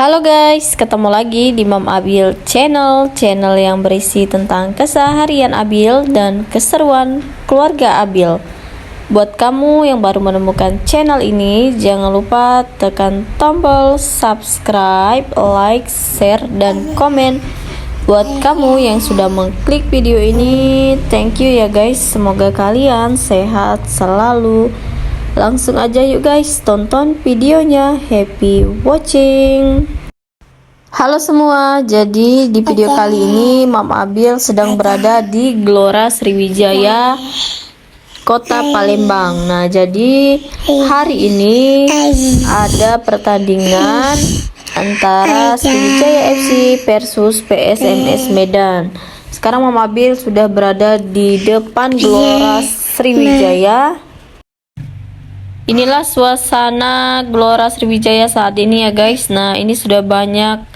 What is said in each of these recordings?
Halo guys, ketemu lagi di Mam Abil channel yang berisi tentang keseharian Abil dan keseruan keluarga Abil. Buat kamu yang baru menemukan channel ini, jangan lupa tekan tombol subscribe, like, share, dan komen. Buat kamu yang sudah mengklik video ini, thank you ya guys. Semoga kalian sehat selalu. Langsung aja yuk guys, tonton videonya. Happy watching. Halo semua, jadi di video kali ini Mam Abil sedang berada di Gelora Sriwijaya, Kota Palembang. Nah, jadi hari ini ada pertandingan antara Sriwijaya FC versus PSMS Medan. Sekarang Mam Abil sudah berada di depan Gelora Sriwijaya. Inilah suasana Gelora Sriwijaya saat ini ya guys. Nah, ini sudah banyak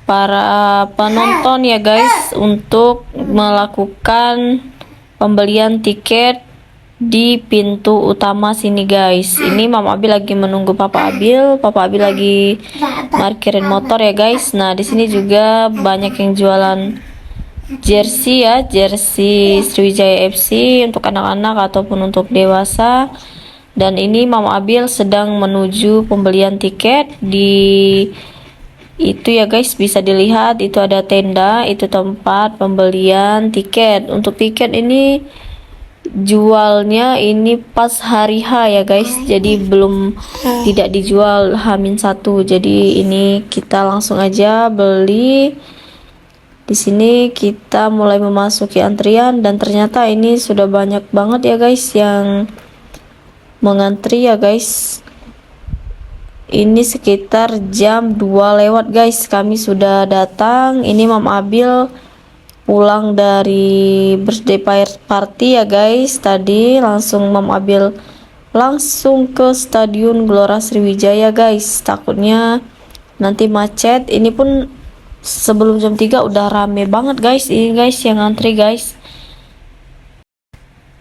para penonton ya guys untuk melakukan pembelian tiket di pintu utama sini guys. Ini Mama Abil lagi menunggu Papa Abil. Papa Abil lagi parkirin motor ya guys. Nah, di sini juga banyak yang jualan jersey ya, jersey Sriwijaya FC untuk anak-anak ataupun untuk dewasa. Dan ini Mama Abil sedang menuju pembelian tiket di itu ya guys, bisa dilihat itu ada tenda, itu tempat pembelian tiket. Untuk tiket ini jualnya ini pas hari H ya guys, jadi belum tidak dijual H-1. Jadi ini kita langsung aja beli. Di sini kita mulai memasuki antrian dan ternyata ini sudah banyak banget ya guys yang mengantri ya guys. Ini sekitar jam 2 lewat guys, kami sudah datang. Ini Mam Abil pulang dari birthday party ya guys. Tadi langsung Mam Abil langsung ke Stadion Gelora Sriwijaya guys, takutnya nanti macet. Ini pun sebelum jam 3 udah rame banget guys. Ini guys yang antri guys.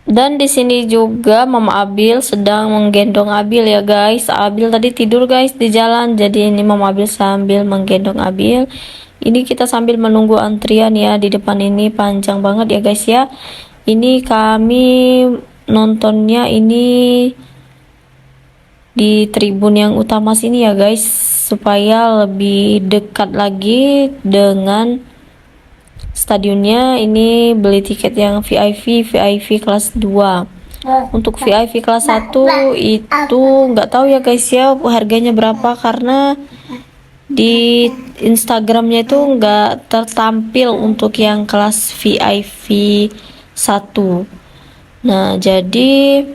Dan di sini juga Mama Abil sedang menggendong Abil ya guys. Abil tadi tidur guys di jalan. Jadi ini Mama Abil sambil menggendong Abil. Ini kita sambil menunggu antrian ya. Di depan ini panjang banget ya guys ya. Ini kami nontonnya ini di tribun yang utama sini ya guys, supaya lebih dekat lagi dengan stadionnya. Ini beli tiket yang VIP kelas 2. Untuk VIP kelas 1 itu nggak tahu ya guys ya harganya berapa, karena di Instagramnya itu nggak tertampil untuk yang kelas VIP 1. Nah, jadi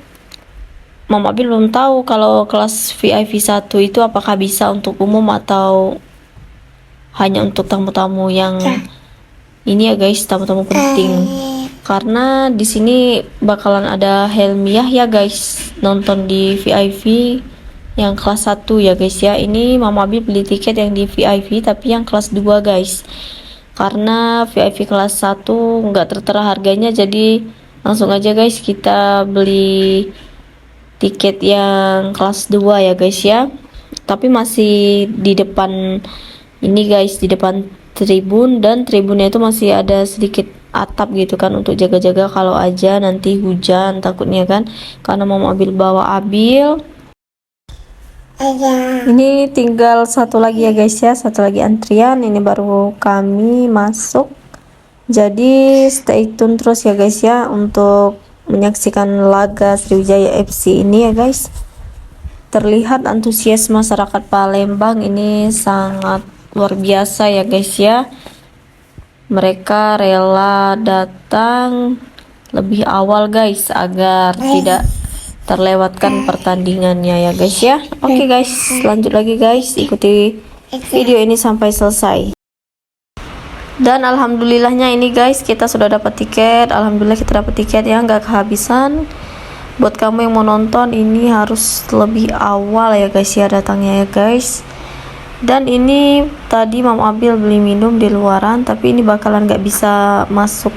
Mama Abil belum tahu kalau kelas VIP 1 itu apakah bisa untuk umum atau hanya untuk tamu-tamu yang ini ya guys, tamu-tamu penting. Karena di sini bakalan ada Helmiah ya guys, nonton di VIP yang kelas 1 ya guys ya. Ini Mama Abil beli tiket yang di VIP tapi yang kelas 2 guys. Karena VIP kelas 1 nggak tertera harganya, jadi langsung aja guys kita beli tiket yang kelas 2 ya guys ya. Tapi masih di depan ini guys, di depan tribun, dan tribunnya itu masih ada sedikit atap gitu kan untuk jaga-jaga kalau aja nanti hujan, takutnya kan, karena Mama Abil bawa Abil. Ini tinggal satu lagi ya guys ya, satu lagi antrian, ini baru kami masuk. Jadi stay tune terus ya guys ya untuk menyaksikan laga Sriwijaya FC ini ya guys. Terlihat antusias masyarakat Palembang ini sangat luar biasa ya guys ya. Mereka rela datang lebih awal guys agar tidak terlewatkan pertandingannya ya guys ya. Oke guys, lanjut lagi guys, ikuti video ini sampai selesai. Dan alhamdulillahnya ini guys kita sudah dapat tiket. Alhamdulillah kita dapat tiket ya, nggak kehabisan. Buat kamu yang mau nonton ini harus lebih awal ya guys ya datangnya ya guys. Dan ini tadi Mam Abil beli minum di luaran, tapi ini bakalan nggak bisa masuk,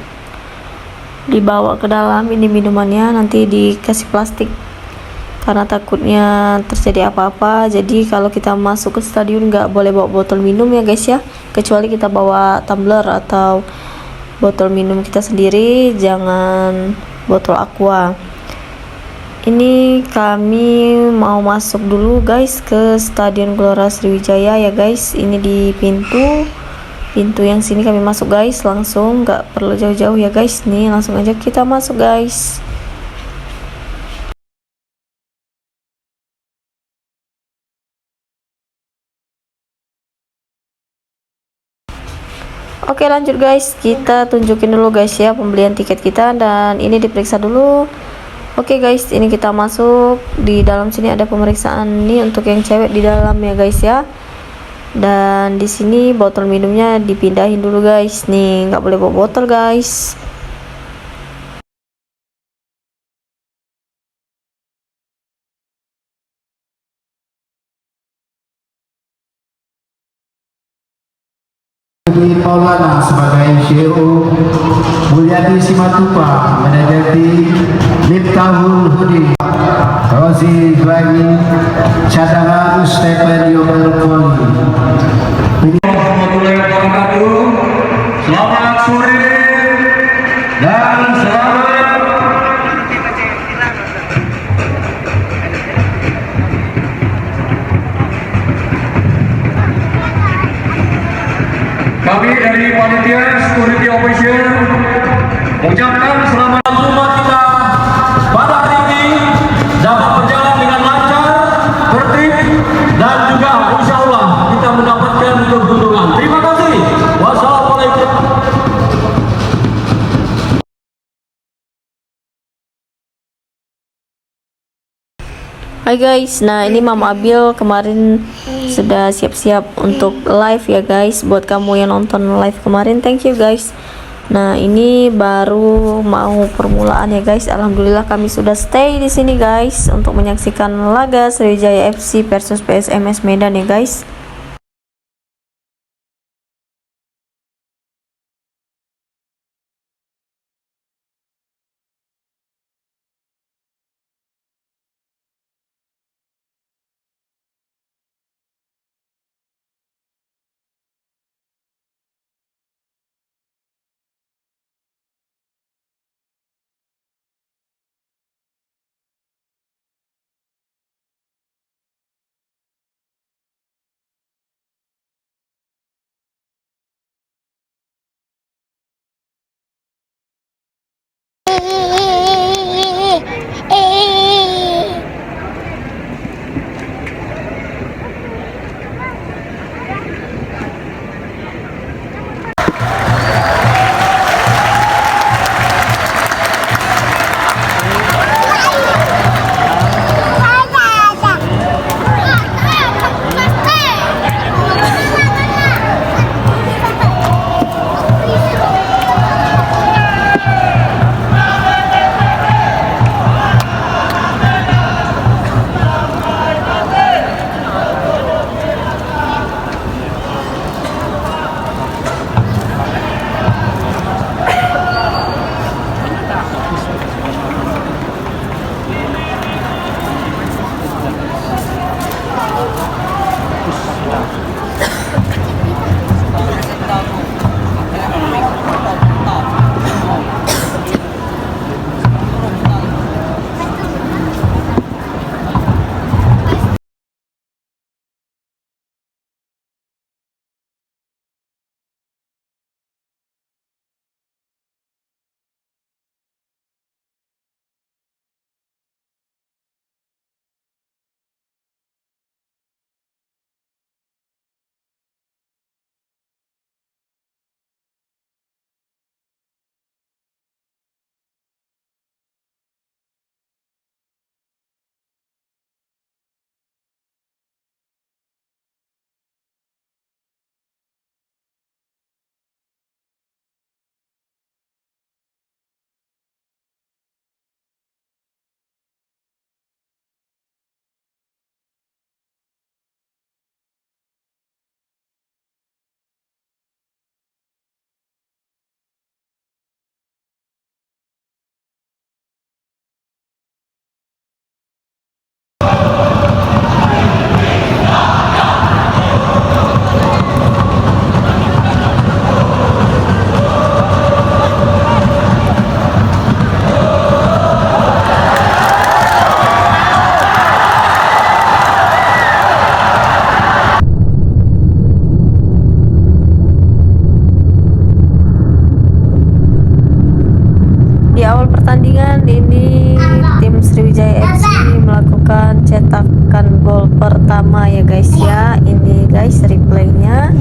dibawa ke dalam. Ini minumannya nanti dikasih plastik karena takutnya terjadi apa-apa. Jadi kalau kita masuk ke stadion nggak boleh bawa botol minum ya guys ya, kecuali kita bawa tumbler atau botol minum kita sendiri, jangan botol aqua. Ini kami mau masuk dulu guys ke Stadion Gelora Sriwijaya ya guys. Ini di pintu yang sini kami masuk guys, langsung nggak perlu jauh-jauh ya guys, nih langsung aja kita masuk guys. Oke lanjut guys, kita tunjukin dulu guys ya pembelian tiket kita, dan ini diperiksa dulu. Oke guys, ini kita masuk. Di dalam sini ada pemeriksaan nih untuk yang cewek di dalam ya guys ya. Dan di sini botol minumnya dipindahin dulu guys, nih nggak boleh bawa botol guys. Maulana sebagai CEO, Mulyadi Simatupa menjadi Miftahul Hudi, Rozi Ibrahim, cadangan Stephen Yobel Poli. Warahmatullahi wabarakatuh. Selamat sore dan selamat kami dari panitia security operation mengucapkan selamat umat kita pada hari ini dapat berjalan dengan lancar, tertib, dan juga insya Allah kita mendapatkan keuntungan. Terima kasih. Wassalamualaikum. Hai guys, nah ini Mama Abil kemarin sudah siap-siap untuk live ya guys. Buat kamu yang nonton live kemarin, thank you guys. Nah ini baru mau permulaan ya guys. Alhamdulillah kami sudah stay di sini guys untuk menyaksikan laga Sriwijaya FC versus PSMS Medan ya guys. ini tim Sriwijaya FC melakukan cetakan gol pertama ya guys ya. Ini guys replaynya.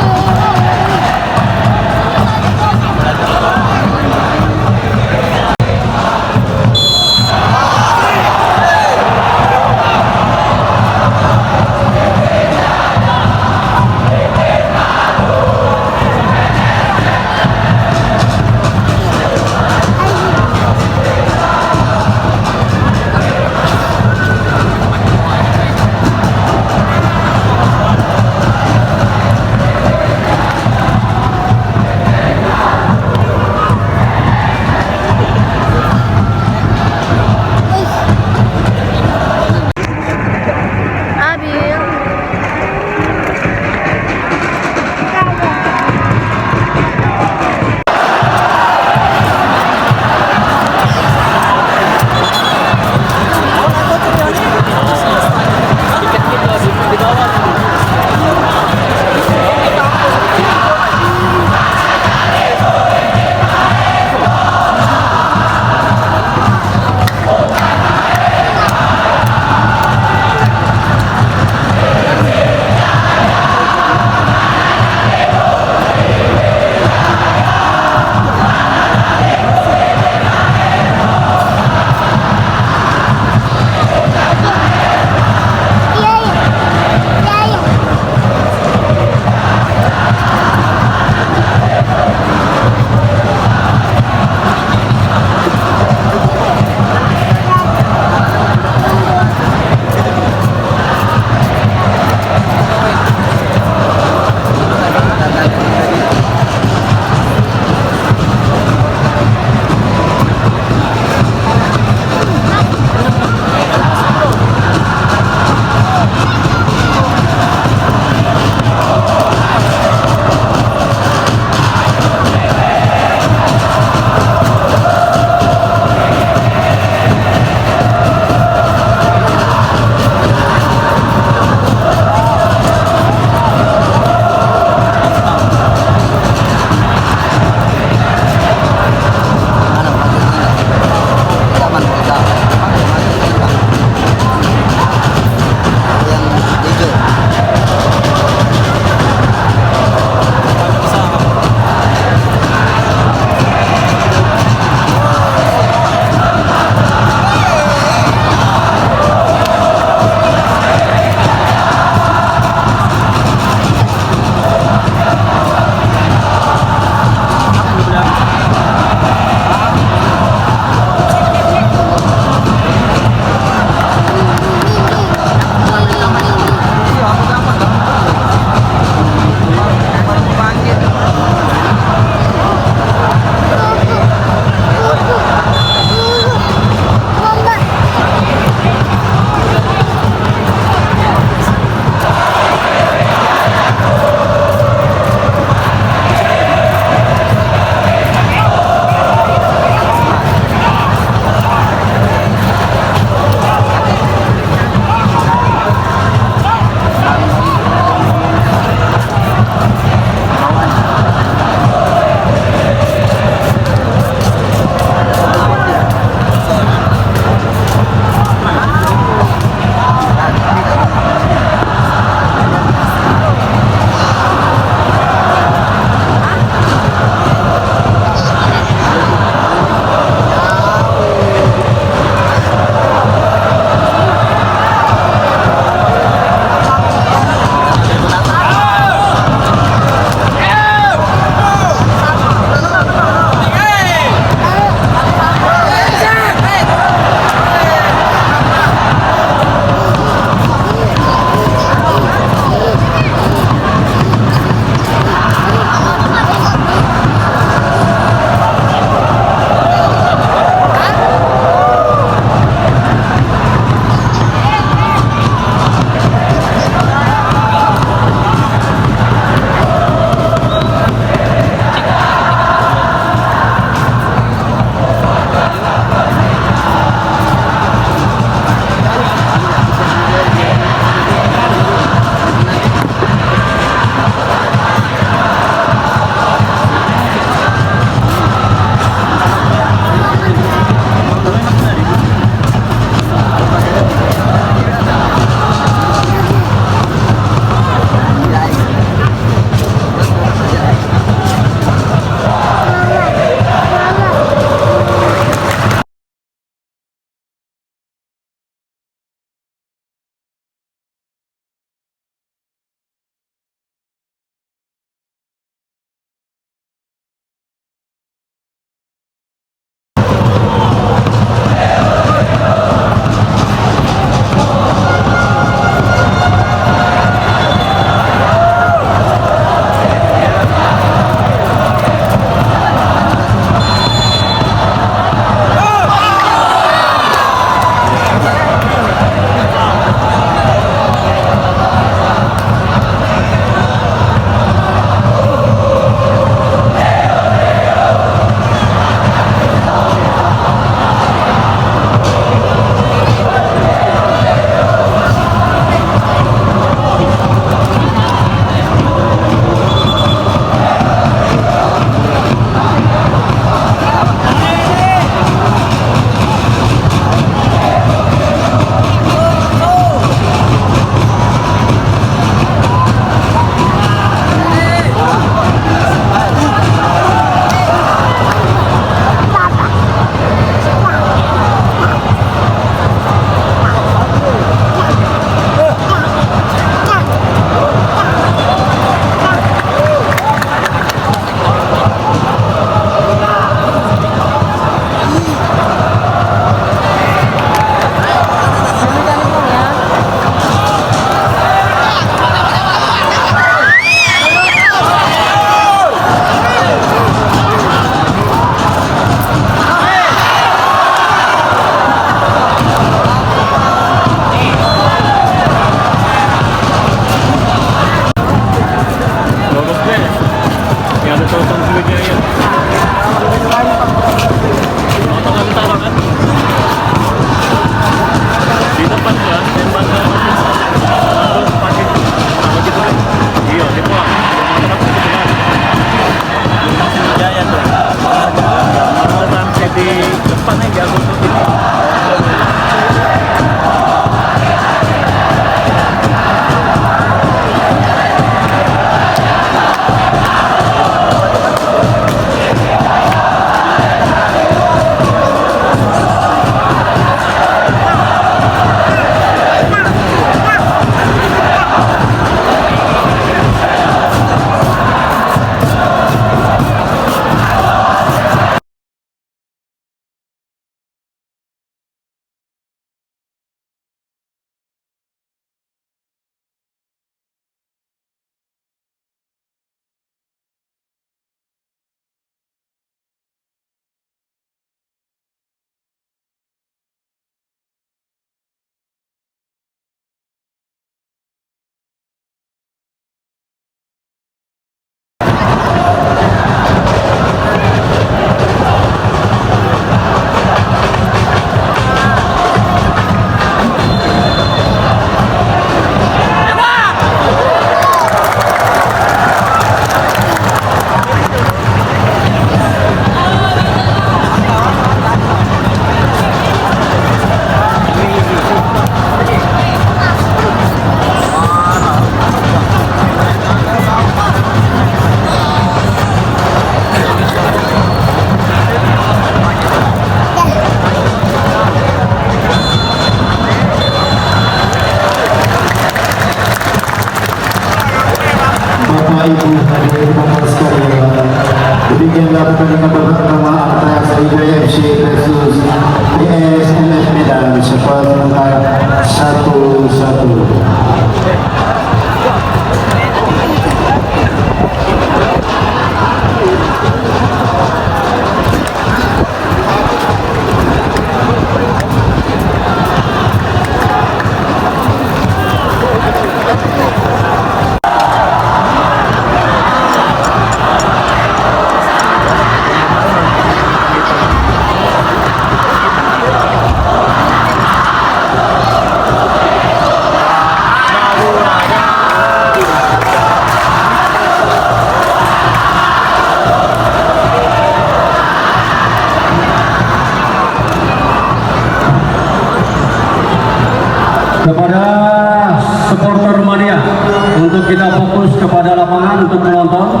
terus kepada lapangan untuk menonton.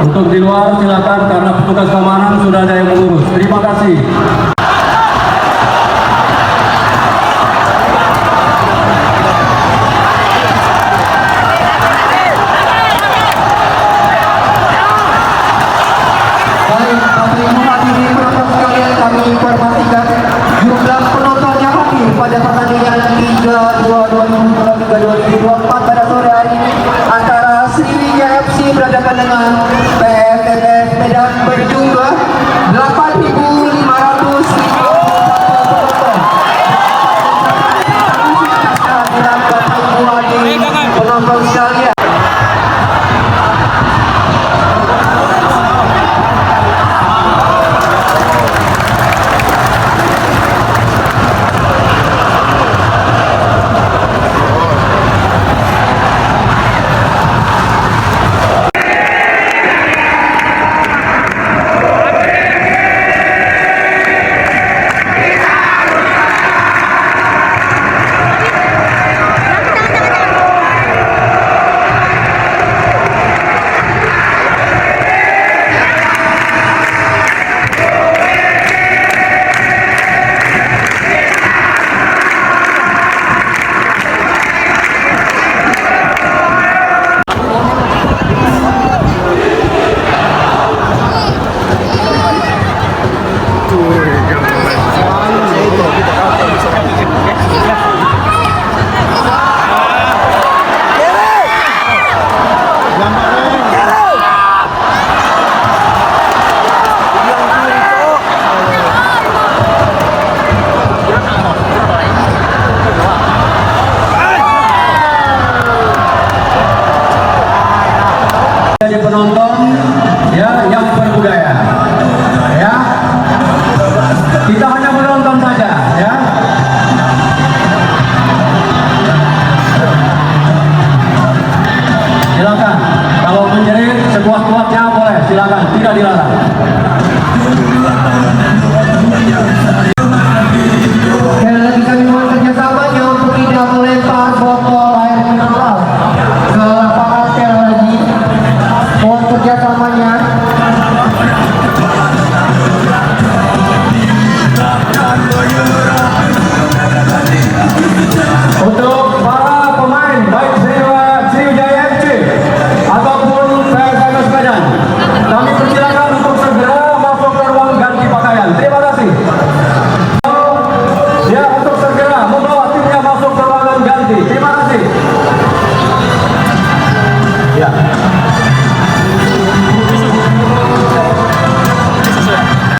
Untuk di luar silakan karena petugas keamanan sudah ada yang mengurus. Terima kasih. Baik, Bapak Ibu hadirin penonton sekalian, kami informasikan jumlah penonton yang hadir pada pertandingan Liga 2 2023-2024 pada sore hari ini antara Sriwijaya FC berhadapan dengan